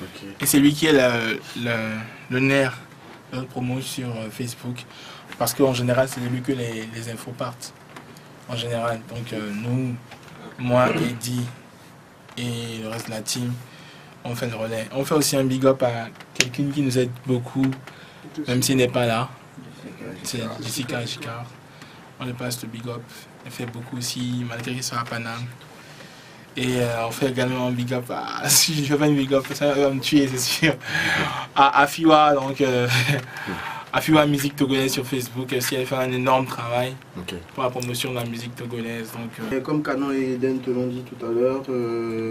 Okay. Et c'est lui qui est le nerf de notre promo sur Facebook. Parce qu'en général, c'est de lui que les infos partent. En général. Donc nous, moi, Eddie et le reste de la team, on fait le relais. On fait aussi un big up à quelqu'un qui nous aide beaucoup, même s'il n'est pas là. C'est Jessica Gicard. On lui passe le big up. Elle fait beaucoup aussi, malgré qu'il soit à Paname. Et on fait également un big up à... Si je fais pas un big up, ça va me tuer, c'est sûr. À Afiwa, donc... Afiwa Musique Togolaise sur Facebook, aussi elle fait un énorme travail pour la promotion de la musique togolaise. Donc, Comme Canon et Eden te l'ont dit tout à l'heure,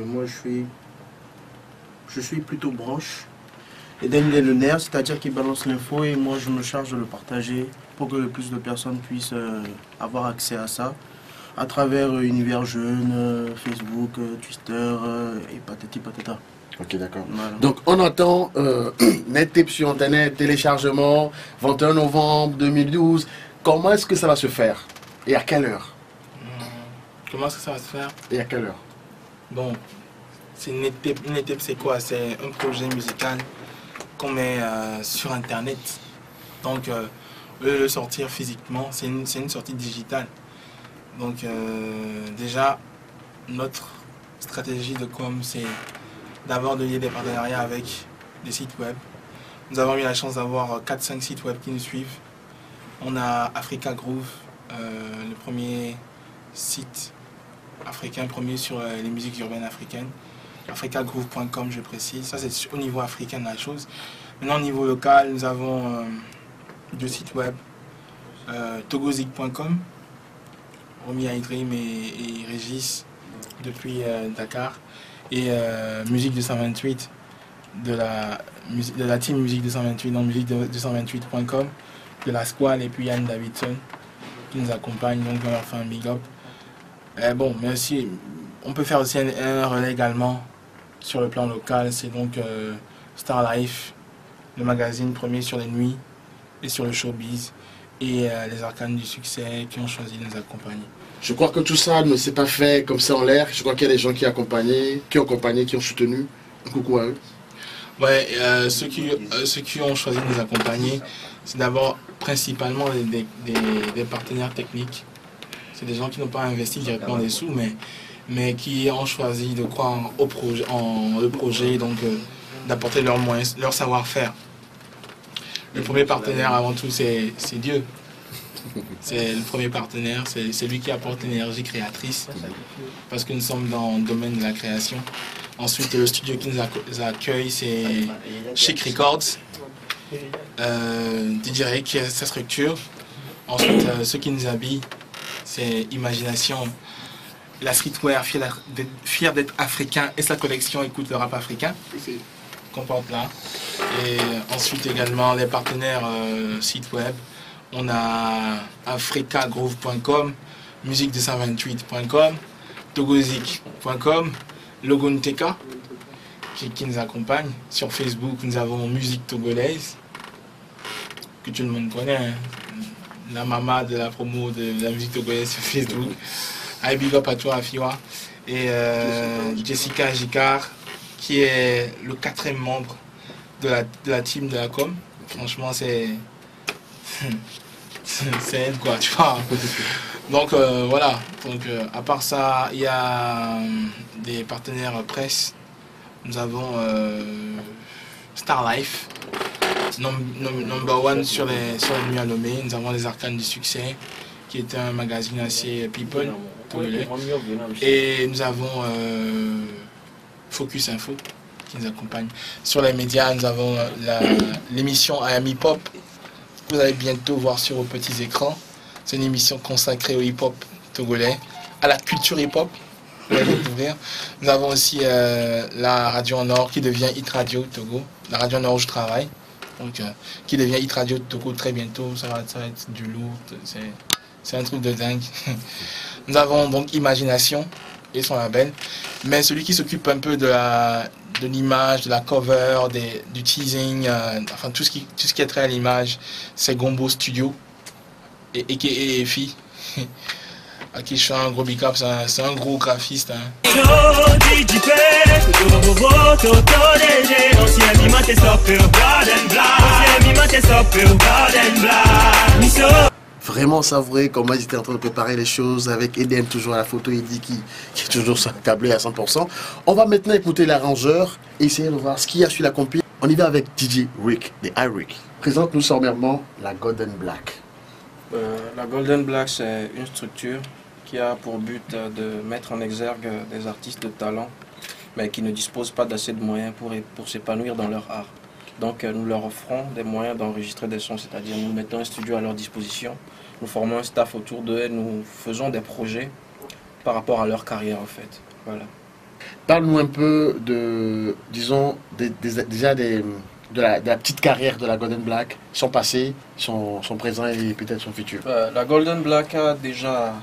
moi je suis plutôt branche. Eden il est le nerf, c'est-à-dire qu'il balance l'info et moi je me charge de le partager pour que le plus de personnes puissent avoir accès à ça à travers Univers Jeune, Facebook, Twitter et patati patata. Ok, d'accord. Voilà. Donc, on entend NetTip sur Internet, téléchargement, 21 novembre 2012. Comment est-ce que ça va se faire? Et à quelle heure? Comment est-ce que ça va se faire? Et à quelle heure? Bon, c'est NetTip, c'est quoi? C'est un projet musical qu'on met sur Internet. Donc, le sortir physiquement, c'est une sortie digitale. Donc, déjà, notre stratégie de com, c'est d'abord de lier des partenariats avec des sites web. Nous avons eu la chance d'avoir 4-5 sites web qui nous suivent. On a Africa Groove, le premier site africain, premier sur les musiques urbaines africaines. africagroove.com, je précise. Ça, c'est au niveau africain de la chose. Maintenant, au niveau local, nous avons 2 sites web. togozik.com, Romy Aydrim et Régis depuis Dakar. Et Musique 228 de la team Musique 228 dans musique228.com, de la Squale et puis Yann Davidson qui nous accompagne, donc on leur fait un big up. Bon, mais aussi on peut faire aussi un relais également sur le plan local, c'est donc Star Life, le magazine premier sur les nuits et sur le showbiz, et les arcanes du succès qui ont choisi de nous accompagner. Je crois que tout ça ne s'est pas fait comme ça en l'air. Je crois qu'il y a des gens qui ont accompagné, qui ont soutenu. Un coucou à eux. Ouais, ceux qui ont choisi de nous accompagner, c'est d'abord principalement des partenaires techniques. C'est des gens qui n'ont pas investi directement des sous, mais qui ont choisi de croire au projet, donc d'apporter leurs moyens, leur savoir-faire. Le premier partenaire avant tout, c'est Dieu. C'est le premier partenaire, c'est lui qui apporte l'énergie créatrice, parce que nous sommes dans le domaine de la création. Ensuite, le studio qui nous accueille, c'est Chic Records, DJ Rick qui est sa structure. Ensuite, ceux qui nous habillent, c'est Imagination, la streetwear, fier d'être africain, et sa collection Écoute le rap africain, qu'on porte là. Et ensuite également les partenaires sites web. On a africagroove.com, musique228.com, togozik.com, Logonteka qui nous accompagne. Sur Facebook, nous avons Musique Togolaise, que tout le monde connaît, hein. La maman de la promo de la musique togolaise sur Facebook. I big up à toi, Afiwa. Et Jessica Gicard, qui est le 4e membre de la team de la com. Franchement, c'est elle, quoi, tu vois. Donc voilà, donc à part ça, il y a des partenaires presse. Nous avons Star Life, number one sur les nuits à Lomé. Nous avons les Arcanes du succès, qui est un magazine assez people, et nous avons Focus Info qui nous accompagne. Sur les médias, nous avons l'émission I Am Hip Hop, que vous allez bientôt voir sur vos petits écrans. C'est une émission consacrée au hip-hop togolais, à la culture hip-hop. Vous allez découvrir. Nous avons aussi la Radio en Or qui devient Hit Radio Togo, la Radio en Or où je travaille, donc qui devient Hit Radio Togo très bientôt. Ça va être du lourd, c'est un truc de dingue. Nous avons donc Imagination et son label, mais celui qui s'occupe un peu de l'image, de la cover, du teasing, enfin tout ce qui est trait à l'image, c'est Gombo Studio et EFI. À qui je fais un gros big up, c'est un gros graphiste, hein. Vraiment savouré comment ils étaient en train de préparer les choses avec Eden toujours à la photo, Eddie qui est toujours câblé à 100%. On va maintenant écouter l'arrangeur et essayer de voir ce qu'il y a sur la compil. On y va avec DJ Rick, des iRick. Présente-nous sommairement la Golden Black. La Golden Black, c'est une structure qui a pour but de mettre en exergue des artistes de talent, mais qui ne disposent pas d'assez de moyens pour s'épanouir dans leur art. Donc nous leur offrons des moyens d'enregistrer des sons, c'est-à-dire nous mettons un studio à leur disposition, nous formons un staff autour d'eux et nous faisons des projets par rapport à leur carrière en fait. Voilà. Parle-nous un peu de, disons, déjà de la petite carrière de la Golden Black, son passé, son présent et peut-être son futur. La Golden Black a déjà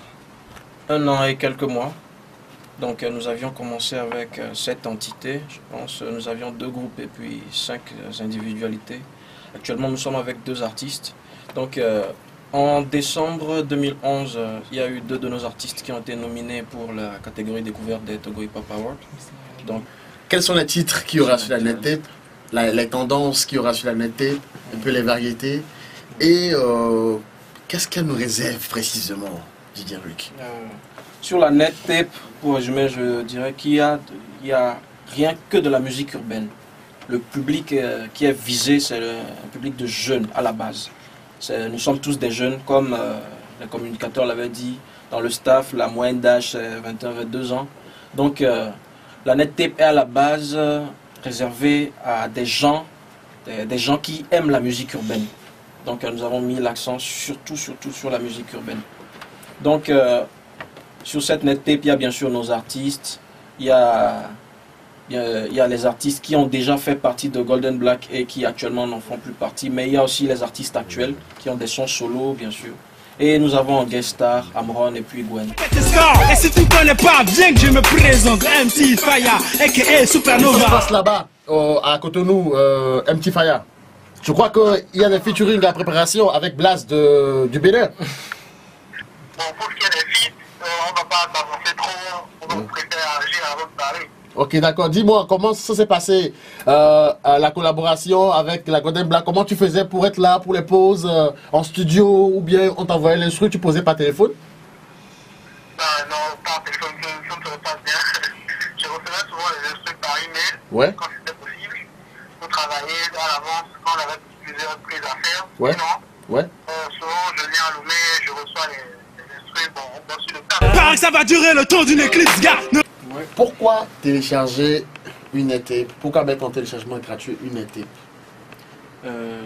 1 an et quelques mois. Donc nous avions commencé avec 7 entités, je pense. Nous avions 2 groupes et puis 5 individualités. Actuellement, nous sommes avec 2 artistes. Donc en décembre 2011, il y a eu 2 de nos artistes qui ont été nominés pour la catégorie découverte des Togo Hip Hop Awards. Donc, quels sont les titres qu'il y aura sur la net tape, les tendances qu'il y aura sur la net tape, un peu les variétés, et qu'est-ce qu'elle nous réserve précisément, DJ Rick? Sur la net tape, pour résumer, je dirais qu'il y a rien que de la musique urbaine. Le public qui est visé, c'est un public de jeunes à la base. Nous sommes tous des jeunes, comme le communicateur l'avait dit. Dans le staff, la moyenne d'âge, c'est 21-22 ans. Donc, la net tape est à la base réservée à des gens qui aiment la musique urbaine. Donc, nous avons mis l'accent surtout sur la musique urbaine. Donc, sur cette net tape, il y a bien sûr nos artistes, il y a les artistes qui ont déjà fait partie de Golden Black et qui actuellement n'en font plus partie, mais il y a aussi les artistes actuels qui ont des sons solo, bien sûr. Et nous avons en guest star Amron et puis Gwen. Et si tu ne connais pas, bien que je me présente, MC Faya, a.k.a. Supernova. Qu'est-ce qui se passe là-bas, à Cotonou, MC Faya? Je crois qu'il y a des featuring de la préparation avec Blas du Bénin. Bon, pour ce qui est des feats, on ne va pas s'avancer trop, on préfère agir avant de parler. Ok, d'accord. Dis-moi, comment ça s'est passé, la collaboration avec la Golden Black? Comment tu faisais pour être là, pour les pauses, en studio, ou bien on t'envoyait l'instru, tu posais par téléphone? Non, par téléphone, ça ne se passe bien. Je recevais souvent les instrus par email, Ouais. quand c'était possible, pour travailler à l'avance, quand on avait plusieurs prises à faire. Ouais. Sinon, Ouais. souvent je viens à Lomé, je reçois les instrus, bon, on bosse sur le tas. Paraît que ça va durer le temps d'une éclipse, gars. Pourquoi télécharger une net tape? Pourquoi mettre en téléchargement gratuit une net tape?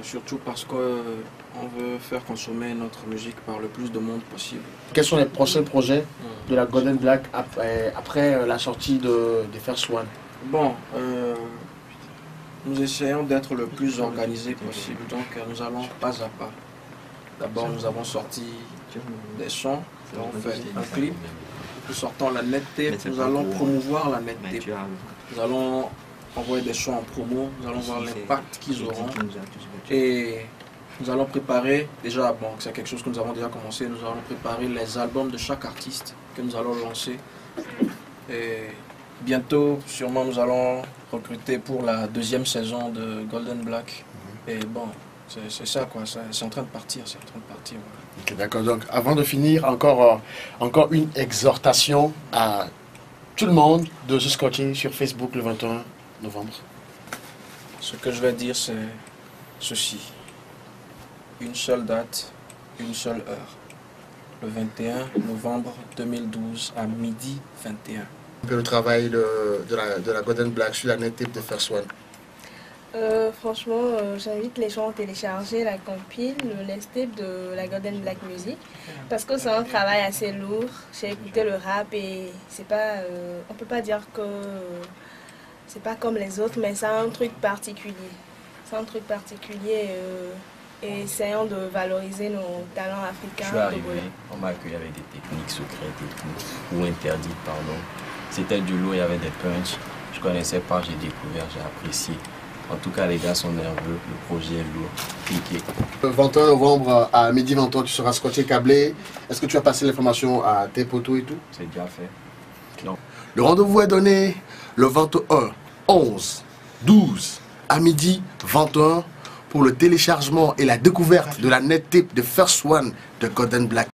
Surtout parce qu'on veut faire consommer notre musique par le plus de monde possible. Quels sont les prochains projets de la Golden Black après la sortie de First One? Bon, nous essayons d'être le plus organisé possible, donc nous allons pas à pas. D'abord, nous avons sorti des sons, nous avons fait un clip. Nous sortons la net tape, nous allons promouvoir la net tape. Nous allons envoyer des sons en promo, nous allons voir l'impact qu'ils auront. Et nous allons préparer, déjà, bon, c'est quelque chose que nous avons déjà commencé, nous allons préparer les albums de chaque artiste que nous allons lancer. Et bientôt, sûrement, nous allons recruter pour la 2e saison de Golden Black. Et bon, c'est ça quoi, c'est en train de partir, c'est en train de partir. Voilà. Ok, d'accord. Donc, avant de finir, encore une exhortation à tout le monde de se scotcher sur Facebook le 21 novembre. Ce que je vais dire, c'est ceci. Une seule date, une seule heure. Le 21 novembre 2012 à midi 21. Un peu le travail de la Golden Black sur la net tape de First One. Franchement, j'invite les gens à télécharger la compile, le next tape de la Golden Black Music, parce que c'est un travail assez lourd. J'ai écouté le rap et c'est pas, on peut pas dire que c'est pas comme les autres, mais c'est un truc particulier. C'est un truc particulier et essayons de valoriser nos talents africains. Je suis arrivé, on m'a accueilli avec des techniques secrètes et tout, ou interdites, pardon. C'était du lourd, il y avait des punchs. Je connaissais pas, j'ai découvert, j'ai apprécié. En tout cas, les gars sont nerveux, le projet est lourd, piqué. Le 21 novembre à midi 23, tu seras scotché câblé. Est-ce que tu as passé l'information à tes potos et tout? C'est déjà fait. Non. Le rendez-vous est donné le 21, 11, 12, à midi 21 pour le téléchargement et la découverte de la net tape de First One de Golden Black.